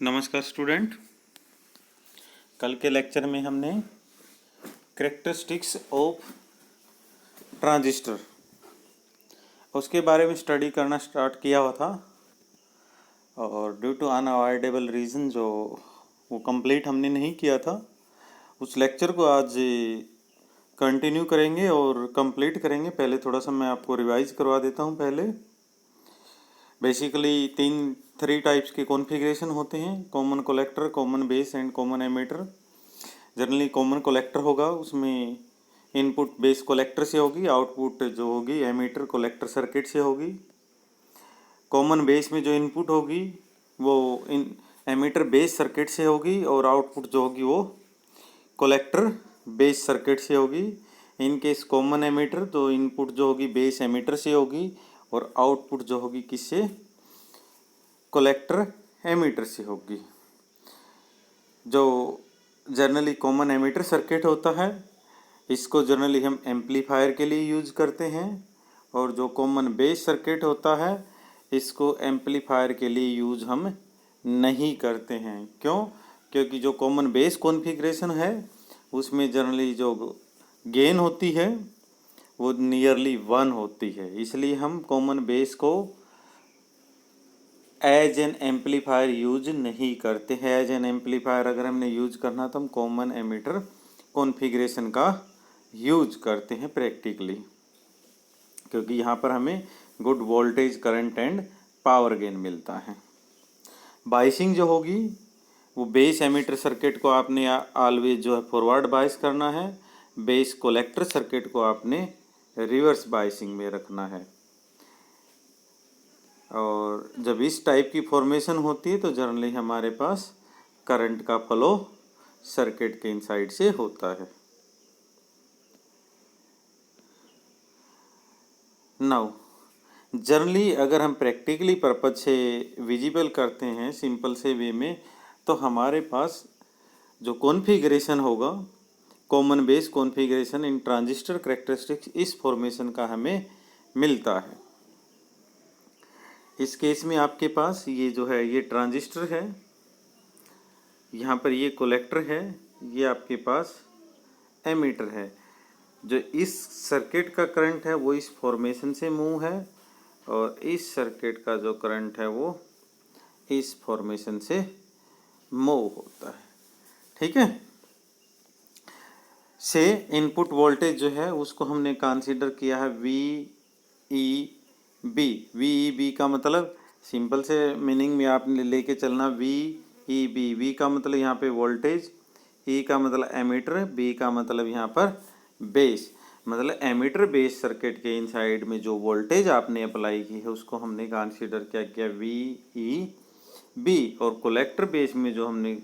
नमस्कार स्टूडेंट। कल के लेक्चर में हमने कैरेक्टरिस्टिक्स ऑफ ट्रांजिस्टर उसके बारे में स्टडी करना स्टार्ट किया हुआ था और ड्यू टू अनअवॉइडेबल रीज़न जो वो कंप्लीट हमने नहीं किया था, उस लेक्चर को आज कंटिन्यू करेंगे और कंप्लीट करेंगे। पहले थोड़ा सा मैं आपको रिवाइज करवा देता हूँ। पहले बेसिकली थ्री टाइप्स के कॉन्फ़िगरेशन होते हैं: common collector, common base and common emitter. Generally common collector होगा, उसमें इनपुट बेस कलेक्टर से होगी, आउटपुट जो होगी एमिटर कलेक्टर सर्किट से होगी। कॉमन बेस में जो इनपुट होगी वो एमिटर बेस सर्किट से होगी और आउटपुट जो होगी वो कलेक्टर बेस सर्किट से होगी। इन केस कॉमन एमिटर तो इनपुट जो होगी बेस एमिटर से होगी और आउटपुट जो होगी किससे, कलेक्टर एमिटर से होगी। जो जनरली कॉमन एमिटर सर्किट होता है इसको जनरली हम एम्पलीफायर के लिए यूज करते हैं, और जो कॉमन बेस सर्किट होता है इसको एम्पलीफायर के लिए यूज हम नहीं करते हैं। क्यों? क्योंकि जो कॉमन बेस कॉन्फ़िगरेशन है उसमें जनरली जो गेन होती है वो नियरली 1 होती है, इसलिए हम कॉमन बेस को एज एन एम्पलीफायर यूज नहीं करते हैं। एज एन एम्पलीफायर अगर हमने यूज करना तो हम कॉमन एमिटर कॉन्फ़िगरेशन का यूज करते हैं प्रैक्टिकली, क्योंकि यहाँ पर हमें good voltage, current and power gain मिलता है। बाइसिंग जो होगी वो बेस एमिटर सर्किट को आपने ऑलवेज जो है फॉरवर्ड बाइस करना है, बेस कलेक्टर सर्किट को आपने रिवर्स बाइसिंग में रखना है। और जब इस टाइप की फॉर्मेशन होती है तो जनरली हमारे पास करंट का फ्लो सर्किट के इनसाइड से होता है। नाउ जनरली अगर हम प्रैक्टिकली पर्पज से विजिबल करते हैं सिंपल से वे में, तो हमारे पास जो कॉन्फ़िगरेशन होगा कॉमन बेस कॉन्फ़िगरेशन इन ट्रांजिस्टर कैरेक्टरिस्टिक्स इस फॉर्मेशन का हमें मिलता है। इस केस में आपके पास ये जो है ये ट्रांजिस्टर है, यहाँ पर ये कलेक्टर है, ये आपके पास एमीटर है। जो इस सर्किट का करंट है वो इस फॉर्मेशन से मूव है और इस सर्किट का जो करंट है वो इस फॉर्मेशन से मूव होता है। ठीक है। से इनपुट वोल्टेज जो है उसको हमने कंसीडर किया है VEB। VEB का मतलब सिंपल से मीनिंग में आपने लेके चलना VEB। V का मतलब यहाँ पे वोल्टेज, E का मतलब एमीटर, B का मतलब यहाँ पर बेस। मतलब एमीटर बेस सर्किट के इनसाइड में जो वोल्टेज आपने अप्लाई की है उसको हमने कंसीडर क्या किया, VEB। और कलेक्टर बेस में जो हमने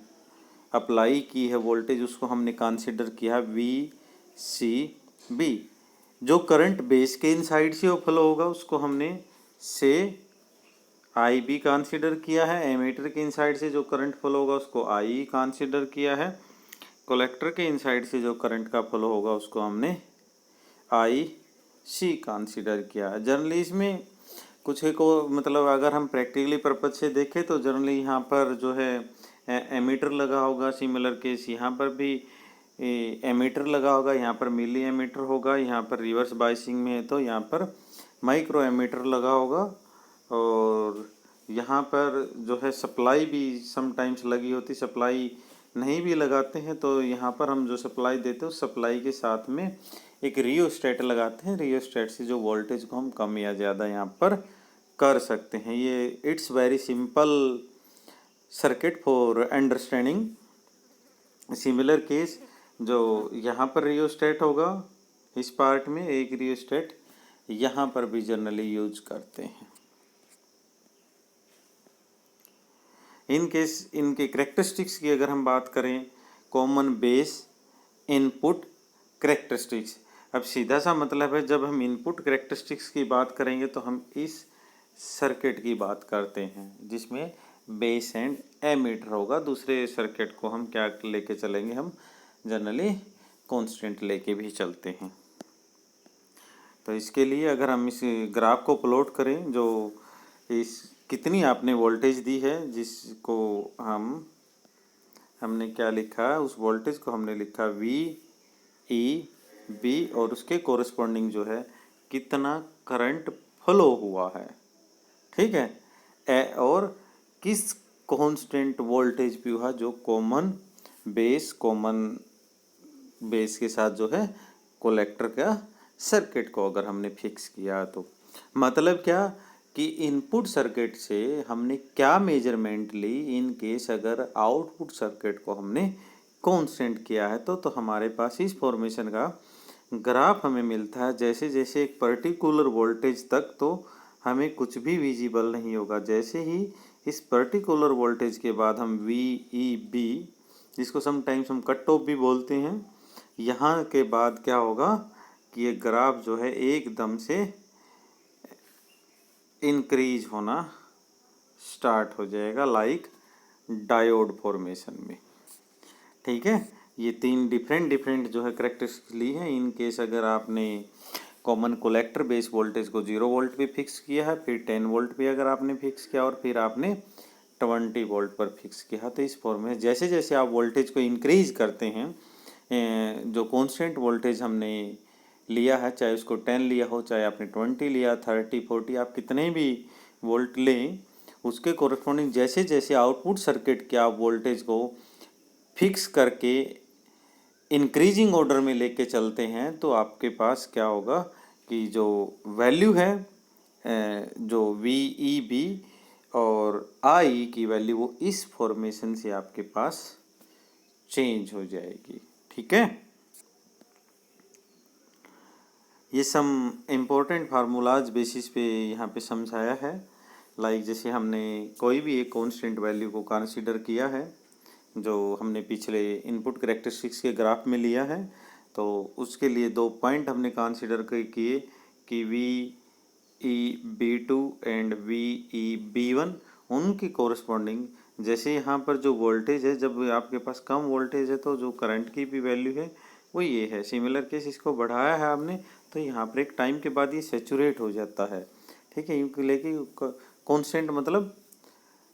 अप्लाई की है वोल्टेज उसको हमने कंसीडर किया VCB। जो करंट बेस के इनसाइड से फ्लो होगा उसको हमने से IB कंसीडर किया है। एमीटर के इनसाइड से जो करंट फ्लो होगा उसको IE कंसीडर किया है। कलेक्टर के इनसाइड से जो करंट का फ्लो होगा उसको हमने IC कंसीडर किया है। जनरली इसमें कुछ को मतलब अगर हम प्रैक्टिकली पर्पज से देखें तो जनरली यहाँ पर जो है एमीटर लगा होगा। सिमिलर केस यहाँ पर भी एमीटर लगा होगा, यहाँ पर मिली एमीटर होगा, यहाँ पर रिवर्स बाइसिंग में है तो यहाँ पर माइक्रो एमीटर लगा होगा। और यहाँ पर जो है सप्लाई भी समटाइम्स लगी होती, सप्लाई नहीं भी लगाते हैं तो यहाँ पर हम जो सप्लाई देते हैं उस सप्लाई के साथ में एक रियोस्टेट लगाते हैं। रियोस्टेट से जो वोल्टेज को हम कम या ज़्यादा यहाँ पर कर सकते हैं। ये it's very simple circuit for understanding. Similar case जो यहाँ पर रियोस्टेट होगा इस पार्ट में, एक रियोस्टेट यहाँ पर भी जनरली यूज करते हैं। इन केस इनके कैरेक्टरिस्टिक्स की अगर हम बात करें, कॉमन बेस इनपुट कैरेक्टरिस्टिक्स। अब सीधा सा मतलब है जब हम इनपुट कैरेक्टरिस्टिक्स की बात करेंगे तो हम इस सर्किट की बात करते हैं जिसमें बेस एंड एमीटर होगा। दूसरे सर्किट को हम क्या लेके चलेंगे, हम जनरली कांस्टेंट लेके भी चलते हैं। तो इसके लिए अगर हम इस ग्राफ को प्लॉट करें जो इस कितनी आपने वोल्टेज दी है, जिसको हमने क्या लिखा, उस वोल्टेज को हमने लिखा वी ई बी, और उसके कोरस्पॉन्डिंग जो है कितना करंट फ्लो हुआ है, ठीक है। और किस कांस्टेंट वोल्टेज पे हुआ, जो कॉमन बेस के साथ जो है कलेक्टर का सर्किट को अगर हमने फिक्स किया तो मतलब क्या कि इनपुट सर्किट से हमने क्या मेजरमेंट ली इन केस अगर आउटपुट सर्किट को हमने कांस्टेंट किया है तो हमारे पास इस फॉर्मेशन का ग्राफ हमें मिलता है। जैसे जैसे एक पर्टिकुलर वोल्टेज तक तो हमें कुछ भी विजिबल नहीं होगा, जैसे ही इस पर्टिकुलर वोल्टेज के बाद हम वी ई बी, जिसको समटाइम्स हम कट ऑफ भी बोलते हैं, यहाँ के बाद क्या होगा कि ये ग्राफ जो है एकदम से इंक्रीज होना स्टार्ट हो जाएगा, लाइक डायोड फॉर्मेशन में, ठीक है। ये तीन डिफरेंट जो है करेक्टरिस्टिक्स ली है। इन केस अगर आपने कॉमन कलेक्टर बेस वोल्टेज को 0 वोल्ट पे फिक्स किया है, फिर 10 वोल्ट पे अगर आपने फिक्स किया, और फिर आपने 20 वोल्ट पर फिक्स किया, तो इस फॉर्म में जैसे जैसे आप वोल्टेज को इंक्रीज करते हैं, जो कांस्टेंट वोल्टेज हमने लिया है, चाहे उसको 10 लिया हो, चाहे आपने 20 लिया, 30 40, आप कितने भी वोल्ट लें, उसके कोरस्पॉन्डिंग जैसे जैसे आउटपुट सर्किट के आप वोल्टेज को फिक्स करके इंक्रीजिंग ऑर्डर में लेके चलते हैं, तो आपके पास क्या होगा कि जो वैल्यू है, जो वी ई बी और आई की वैल्यू, वो इस फॉर्मेशन से आपके पास चेंज हो जाएगी, ठीक है। ये सम इम्पोर्टेंट फार्मूलाज बेसिस पे यहाँ पे समझाया है। लाइक जैसे हमने कोई भी एक कांस्टेंट वैल्यू को कंसीडर किया है, जो हमने पिछले इनपुट कैरेक्टरिस्टिक्स के ग्राफ में लिया है, तो उसके लिए 2 पॉइंट हमने कंसीडर किए कि V E B two and V E B one, उनकी कोरस्पॉन्डिंग जैसे यहाँ पर जो वोल्टेज है, जब आपके पास कम वोल्टेज है तो जो करंट की भी वैल्यू है वो ये है। सिमिलर केस इसको बढ़ाया है आपने, तो यहाँ पर एक टाइम के बाद ये सेचुरेट हो जाता है, ठीक है, लेकिन कॉन्स्टेंट मतलब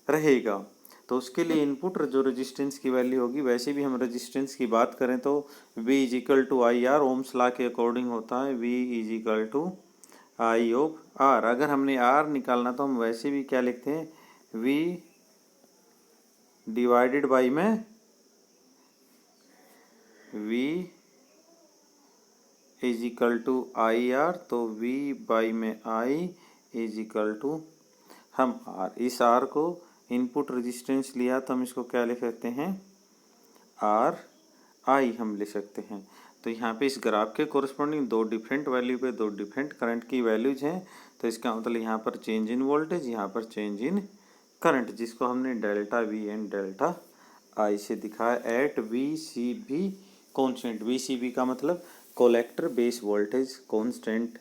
रहेगा। तो उसके लिए इनपुट जो रेजिस्टेंस की वैल्यू होगी, वैसे भी हम रेजिस्टेंस की बात करें तो V is equal to I R, Ohm's law के अकॉर्डिंग होता है V is equal to I of R. अगर हमने R निकालना तो हम वैसे भी क्या लिखते हैं, V डिवाइडेड बाई में V is equal to I R, तो V बाई में I इज इक्वल टू, हम R, इस R को इनपुट रेजिस्टेंस लिया तो हम इसको क्या लिख सकते हैं, आर आई हम ले सकते हैं। तो यहाँ पे इस ग्राफ के कोरस्पॉन्डिंग 2 डिफरेंट वैल्यू पे 2 डिफरेंट करंट की वैल्यूज हैं, तो इसका मतलब यहाँ पर चेंज इन वोल्टेज, यहाँ पर चेंज इन करंट, जिसको हमने delta V and delta I से दिखाया at V C B constant. V C B का मतलब कलेक्टर बेस वोल्टेज कॉन्स्टेंट,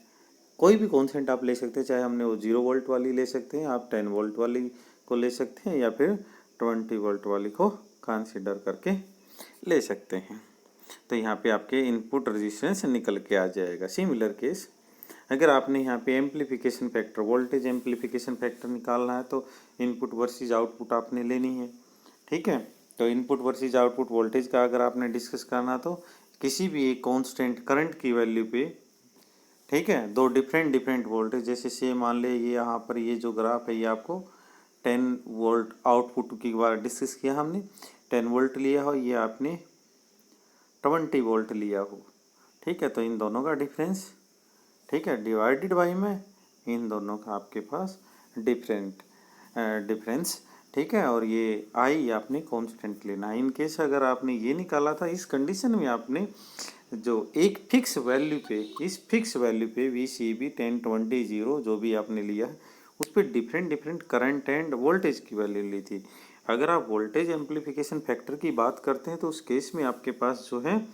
कोई भी कॉन्स्टेंट आप ले सकते हैं, चाहे हमने वो 0 वोल्ट वाली ले सकते हैं, आप 10 वोल्ट वाली को ले सकते हैं, या फिर 20 वोल्ट वाली को कंसीडर करके ले सकते हैं। तो यहाँ पे आपके इनपुट रेजिस्टेंस निकल के आ जाएगा। सिमिलर केस अगर आपने यहाँ पे amplification factor, voltage amplification factor निकालना है, तो इनपुट वर्सेस आउटपुट आपने लेनी है, ठीक है। तो इनपुट वर्सेस आउटपुट वोल्टेज का अगर आपने डिस्कस करना, तो किसी भी एक कांस्टेंट करंट की वैल्यू पे, ठीक है, 2 डिफरेंट वोल्टेज, जैसे से मान ले ये यहाँ पर ये जो ग्राफ है, ये आपको 10 वोल्ट आउटपुट की बार डिस्कस किया हमने, 10 वोल्ट लिया हो, ये आपने 20 वोल्ट लिया हो, ठीक है। तो इन दोनों का डिफरेंस, ठीक है, डिवाइडेड बाई में इन दोनों का आपके पास डिफरेंस, ठीक है। और ये आई आपने कांस्टेंट लेना है। इन केस अगर आपने ये निकाला था, इस कंडीशन में आपने जो एक फिक्स वैल्यू पे, इस फिक्स वैल्यू पे वी सी बी 10 20 0 जो भी आपने लिया है, उस पर डिफरेंट करंट एंड वोल्टेज की वैल्यू ली थी। अगर आप वोल्टेज एम्पलीफिकेशन फैक्टर की बात करते हैं, तो उस केस में आपके पास जो है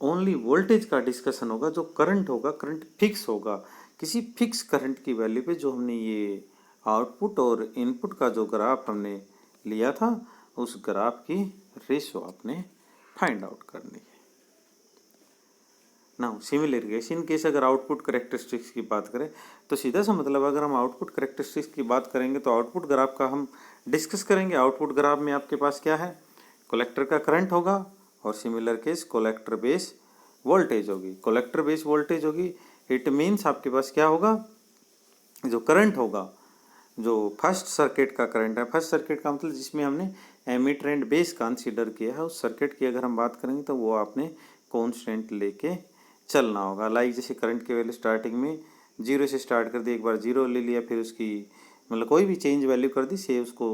ओनली वोल्टेज का डिस्कशन होगा, जो करंट होगा, करंट फिक्स होगा किसी फिक्स करंट की वैल्यू पे। जो हमने ये आउटपुट और इनपुट का जो ग्राफ हमने लिया था, उस ग्राफ की रेशो आपने फाइंड आउट करनी है। Now similar case, in case अगर आउटपुट करेक्टरिस्टिक्स की बात करें तो सीधा सा मतलब अगर हम आउटपुट करेक्टरिस्टिक्स की बात करेंगे तो आउटपुट ग्राफ का हम डिस्कस करेंगे। आउटपुट ग्राफ में आपके पास क्या है, कलेक्टर का करंट होगा और similar case collector base voltage होगी। कलेक्टर बेस वोल्टेज होगी, इट मीन्स आपके पास क्या होगा, जो करंट होगा, जो फर्स्ट सर्किट का करंट है, फर्स्ट सर्किट का मतलब जिसमें हमने एमीटर एंड बेस कंसीडर किया है, उस सर्किट की अगर हम बात करेंगे तो वो आपने कांस्टेंट लेके चलना होगा। लाइक जैसे करंट की वैल्यू स्टार्टिंग में 0 से स्टार्ट कर दी, एक बार 0 ले लिया, फिर उसकी मतलब कोई भी चेंज वैल्यू कर दी, से उसको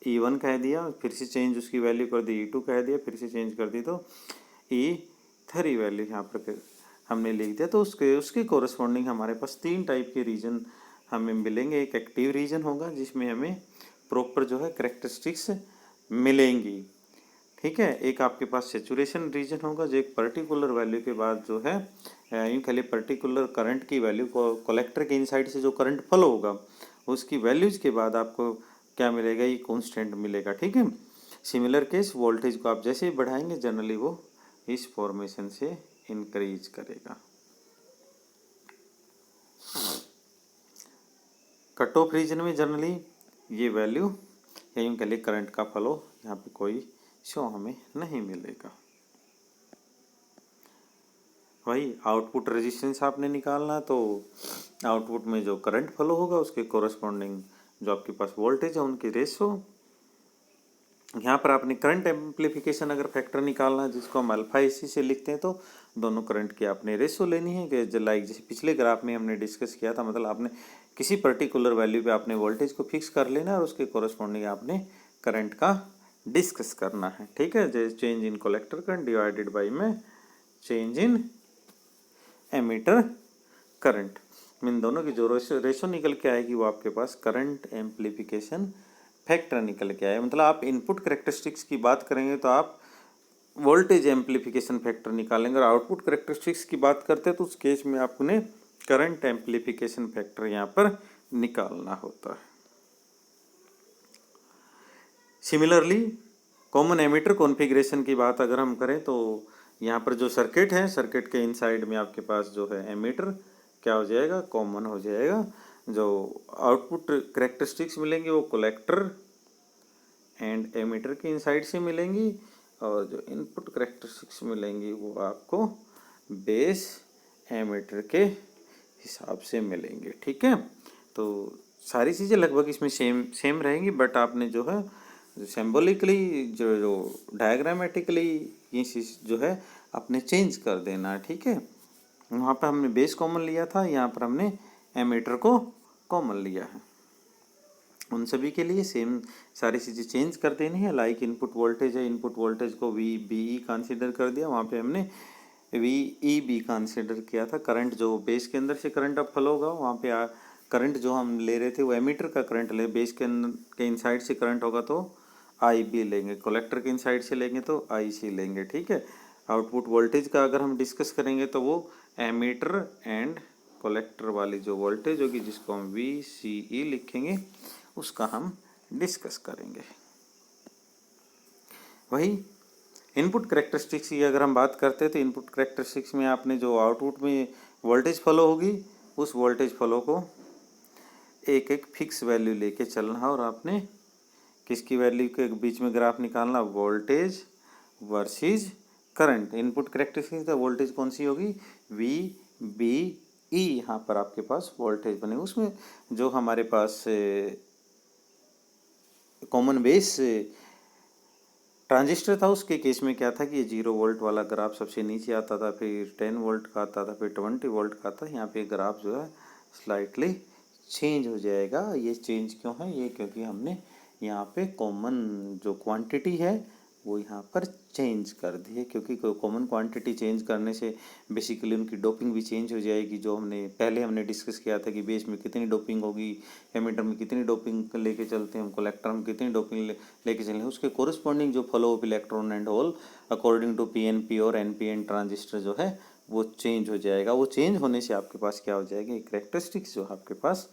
E1 कह दिया, फिर से चेंज उसकी वैल्यू कर दी E2 कह दिया, फिर से चेंज कर दी तो E3 वैल्यू यहाँ पर हमने लिख दिया। तो उसके कोरस्पॉन्डिंग हमारे पास 3 टाइप के रीजन हमें मिलेंगे। एक एक्टिव रीजन होगा जिसमें हमें प्रॉपर जो है करेक्टरिस्टिक्स मिलेंगी, ठीक है। एक आपके पास सेचुरेशन रीजन होगा जो एक पर्टिकुलर वैल्यू के बाद जो है यूँ कह लिए पर्टिकुलर करंट की वैल्यू को कलेक्टर के इनसाइड से जो करंट फ्लो होगा उसकी वैल्यूज के बाद आपको क्या मिलेगा, ये कांस्टेंट मिलेगा, ठीक है। सिमिलर केस वोल्टेज को आप जैसे ही बढ़ाएंगे जनरली वो इस फॉर्मेशन से इंक्रीज करेगा। कट ऑफ रीजन में जनरली ये वैल्यू या यूँ कह लिए करंट का फ्लो यहाँ पे कोई शो हमें नहीं मिलेगा। वही आउटपुट रेजिस्टेंस आपने निकालना, तो आउटपुट में जो करंट फ्लो होगा उसके कोरस्पॉन्डिंग जो आपके पास वोल्टेज है उनकी रेशो। यहाँ पर आपने करंट एम्प्लीफिकेशन अगर फैक्टर निकालना है जिसको हम अल्फा इसी से लिखते हैं, तो दोनों करंट की आपने रेशो लेनी है कि लाइक जैसे पिछले ग्राफ में हमने डिस्कस किया था, मतलब आपने किसी पर्टिकुलर वैल्यू पे आपने वोल्टेज को फिक्स कर लेना और उसके कोरस्पॉन्डिंग आपने करंट का डिस्कस करना है, ठीक है। जैसे change in collector current divided by में चेंज इन एमीटर करंट, इन दोनों की जो रेशो निकल के आएगी वो आपके पास करंट एम्प्लीफिकेशन फैक्टर निकल के आए। मतलब आप इनपुट करेक्टरिस्टिक्स की बात करेंगे तो आप वोल्टेज एम्प्लीफिकेशन फैक्टर निकालेंगे, और आउटपुट करेक्टरिस्टिक्स की बात करते हैं तो उस केस में आपने करंट एम्प्लीफिकेशन फैक्टर यहाँ पर निकालना होता है। सिमिलरली कॉमन एमीटर कॉन्फ़िगरेशन की बात अगर हम करें तो यहाँ पर जो सर्किट है, सर्किट के इनसाइड में आपके पास जो है एमीटर क्या हो जाएगा, कॉमन हो जाएगा। जो आउटपुट करेक्टरिस्टिक्स मिलेंगी वो कलेक्टर एंड एमीटर के इनसाइड से मिलेंगी, और जो इनपुट करेक्टरिस्टिक्स मिलेंगी वो आपको बेस एमीटर के हिसाब से मिलेंगे, ठीक है। तो सारी चीज़ें लगभग इसमें सेम रहेंगी, बट आपने जो है सिम्बोलिकली जो डायग्रामेटिकली ये चीज़ जो है आपने चेंज कर देना है, ठीक है। वहाँ पर हमने बेस कॉमन लिया था, यहाँ पर हमने एमीटर को कॉमन लिया है। उन सभी के लिए सेम सारी चीज़ें चेंज कर देनी है। लाइक इनपुट वोल्टेज है, इनपुट वोल्टेज को VBE कंसीडर कर दिया, वहाँ पे हमने VEB कंसीडर किया था। करंट जो बेस के अंदर से करंट अब फ्लो होगा वहाँ पे करंट जो हम ले रहे थे वो एमीटर का करंट ले, बेस के इनसाइड से करंट होगा तो IB लेंगे, कलेक्टर के इनसाइड से लेंगे तो IC लेंगे, ठीक है। आउटपुट वोल्टेज का अगर हम डिस्कस करेंगे तो वो एमीटर एंड कलेक्टर वाली जो वोल्टेज होगी जिसको हम VCE लिखेंगे उसका हम डिस्कस करेंगे। वही इनपुट करेक्टरिस्टिक्स की अगर हम बात करते हैं तो इनपुट करेक्टरिस्टिक्स में आपने जो आउटपुट में वोल्टेज फ्लो होगी उस वोल्टेज फ्लो को एक एक फिक्स वैल्यू लेके चलना है, और आपने किसकी वैल्यू के बीच में ग्राफ निकालना, voltage versus current. Input characteristics तो वोल्टेज कौन सी होगी, VBE, यहाँ पर आपके पास वोल्टेज बने, उसमें जो हमारे पास कॉमन बेस ट्रांजिस्टर था उसके केस में क्या था कि ये 0 वोल्ट वाला ग्राफ सबसे नीचे आता था, फिर 10 वोल्ट का आता था, फिर 20 वोल्ट का आता था। यहाँ पे ग्राफ जो है स्लाइटली चेंज हो जाएगा। ये चेंज क्यों है, ये क्योंकि हमने यहाँ पे कॉमन जो क्वांटिटी है वो यहाँ पर चेंज कर दी है, क्योंकि कॉमन क्वांटिटी चेंज करने से बेसिकली उनकी डोपिंग भी चेंज हो जाएगी। जो हमने डिस्कस किया था कि बेस में कितनी डोपिंग होगी, एमीटर में कितनी डोपिंग लेके चलते हैं हम, कलेक्टर में कितनी डोपिंग लेके चलें, उसके कोरस्पॉन्डिंग जो flow of electron and hole according to PNP और NPN ट्रांजिस्टर जो है वो चेंज हो जाएगा। वो चेंज होने से आपके पास क्या हो जाएगी, करेक्टरिस्टिक्स जो आपके पास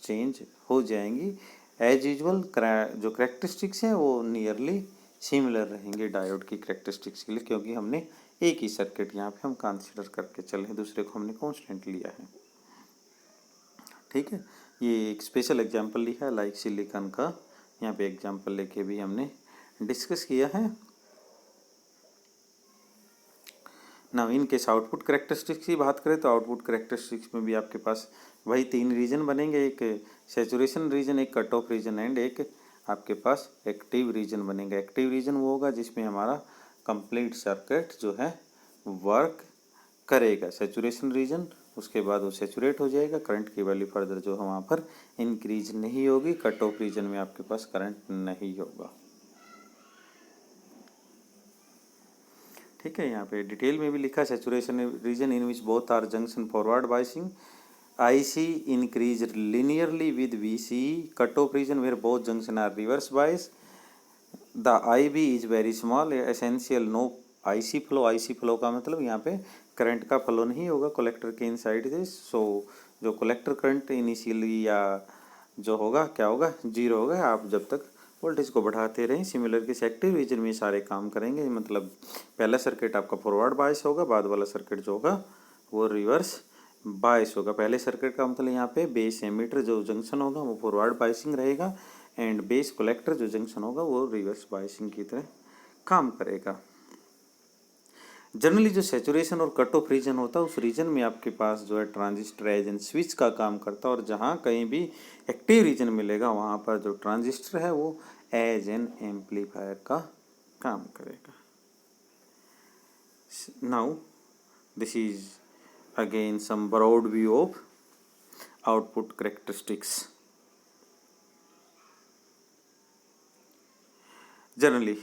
चेंज हो जाएंगी। एज यूजल जो करेक्टरिस्टिक्स हैं वो नियरली सिमिलर रहेंगे डायोड की करेक्टरिस्टिक्स के लिए, क्योंकि हमने एक ही सर्किट यहाँ पे हम कंसीडर करके चले, दूसरे को हमने कांस्टेंट लिया है। ठीक है, ये एक स्पेशल एग्जांपल लिया है लाइक सिलिकॉन का, यहाँ पे एग्जांपल लेके भी हमने डिस्कस किया है। Now in case output characteristics की बात करें तो आउटपुट कैरेक्टरिस्टिक्स में भी आपके पास वही 3 रीजन बनेंगे, एक सैचुरेशन रीजन, एक कट ऑफ रीजन एंड एक आपके पास एक्टिव रीजन बनेगा। एक्टिव रीजन वो होगा जिसमें हमारा कंप्लीट सर्किट जो है वर्क करेगा। सैचुरेशन रीजन उसके बाद वो सैचुरेट हो जाएगा, करंट की वैल्यू फर्दर जो है वहाँ पर इंक्रीज नहीं होगी। कट ऑफ रीजन में आपके पास करंट नहीं होगा। ठीक है, यहाँ पे डिटेल में भी लिखा है saturation region in which both are junction forward biasing, IC increase linearly with VC, cut off region where both junction are reverse bias, the IB is very small, essential no IC flow। IC flow का मतलब यहाँ पे current का flow नहीं होगा collector के inside से। सो जो कलेक्टर करंट इनिशियली या जो होगा क्या होगा, जीरो होगा आप जब तक वोल्टेज को बढ़ाते रहें। सिमिलर के एक्टिव रीजन में सारे काम करेंगे, मतलब पहला सर्किट आपका फॉरवर्ड बायस होगा, बाद वाला सर्किट जो होगा वो रिवर्स बायस होगा। पहले सर्किट का मतलब यहाँ पे बेस एमीटर जो जंक्शन होगा वो फॉरवर्ड बायसिंग रहेगा एंड बेस कलेक्टर जो जंक्शन होगा वो रिवर्स बायसिंग की तरह काम करेगा। जनरली जो सैचुरेशन और कट ऑफ रीजन होता है उस रीजन में आपके पास जो है ट्रांजिस्टर एज एन स्विच का काम करता है, और जहाँ कहीं भी एक्टिव रीजन मिलेगा वहाँ पर जो ट्रांजिस्टर है वो एज एन एम्पलीफायर का काम करेगा। Now this is again some broad view of output characteristics। Generally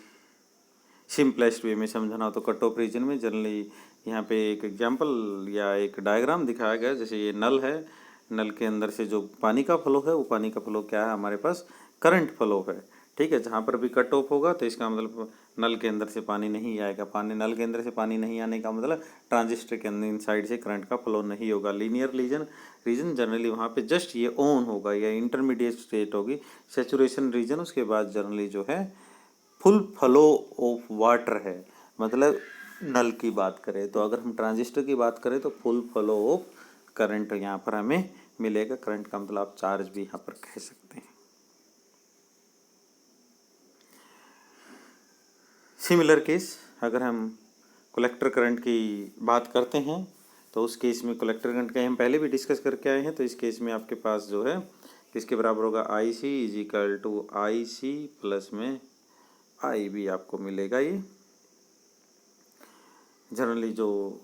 simplest way में समझना हो तो कट ऑफ रीजन में जनरली यहाँ पे एक एग्जांपल या एक डायग्राम दिखाया गया, जैसे ये नल है, नल के अंदर से जो पानी का फ्लो है वो पानी का फ्लो क्या है हमारे पास करंट फ्लो है। ठीक है, जहाँ पर भी कट ऑफ होगा तो इसका मतलब नल के अंदर से पानी नहीं आएगा। पानी नल के अंदर से पानी नहीं आने का मतलब ट्रांजिस्टर के अंदर इनसाइड से करंट का फ्लो नहीं होगा। लीनियर रीजन जनरली वहाँ पे जस्ट ये ऑन होगा या इंटरमीडिएट स्टेट होगी। सैचुरेशन रीजन उसके बाद जनरली जो है फुल फ्लो ऑफ वाटर है। मतलब नल की बात करें तो अगर हम ट्रांजिस्टर की बात करें तो फुल फ्लो ऑफ करंट यहाँ पर हमें मिलेगा। करंट का मतलब आप चार्ज भी यहाँ पर कह सकते हैं। सिमिलर केस अगर हम कलेक्टर करंट की बात करते हैं तो उस केस में कलेक्टर करंट का हम पहले भी डिस्कस करके आए हैं। तो इस केस में आपके पास जो है किसके बराबर होगा, IC is equal to IC plus में IB आपको मिलेगा। ये जनरली जो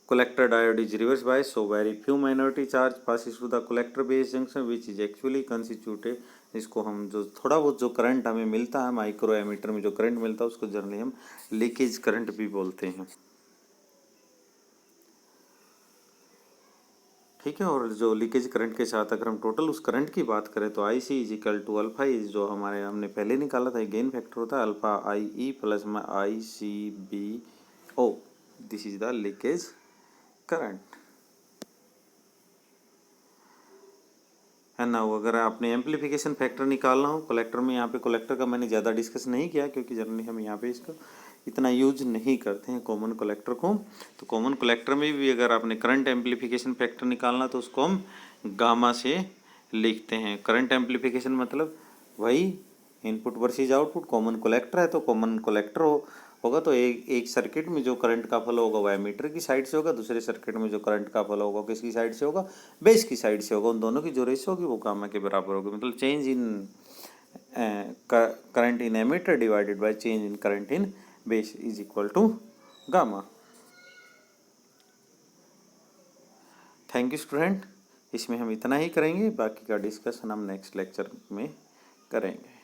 collector diode is reverse bias, so very few minority charge passes through the collector base junction which is actually constituted, इसको हम जो थोड़ा बहुत जो करंट हमें मिलता है माइक्रो एमीटर में जो करंट मिलता है उसको जनरली हम लीकेज करंट भी बोलते हैं। ठीक है, और जो लीकेज करंट के साथ अगर हम टोटल उस करंट की बात करें तो IC is equal to alpha is जो हमारे हमने पहले निकाला था गेन फैक्टर होता है अल्फा IE प्लस में ICBO, this is the leakage current. है ना, अगर आपने एम्पलीफिकेशन फैक्टर निकालना हो कलेक्टर में, यहाँ पे कलेक्टर का मैंने ज़्यादा डिस्कस नहीं किया क्योंकि जनरली हम यहाँ पे इसको इतना यूज नहीं करते हैं कॉमन कलेक्टर को। तो कॉमन कलेक्टर में भी अगर आपने करंट एम्पलीफिकेशन फैक्टर निकालना तो उसको हम गामा से लिखते हैं। करंट एम्पलीफिकेशन मतलब वही input versus output. Common collector है तो कॉमन कलेक्टर होगा तो एक सर्किट में जो करंट का फ्लो होगा वो एमीटर की साइड से होगा, दूसरे सर्किट में जो करंट का फ्लो होगा किसकी साइड से होगा, बेस की साइड से होगा। उन दोनों की जो रेशियो होगी वो गामा के बराबर होगी। मतलब change in current in emitter divided by change in current in base is equal to gamma. Thank you student, इसमें हम इतना ही करेंगे, बाकी का डिस्कशन हम नेक्स्ट लेक्चर में करेंगे।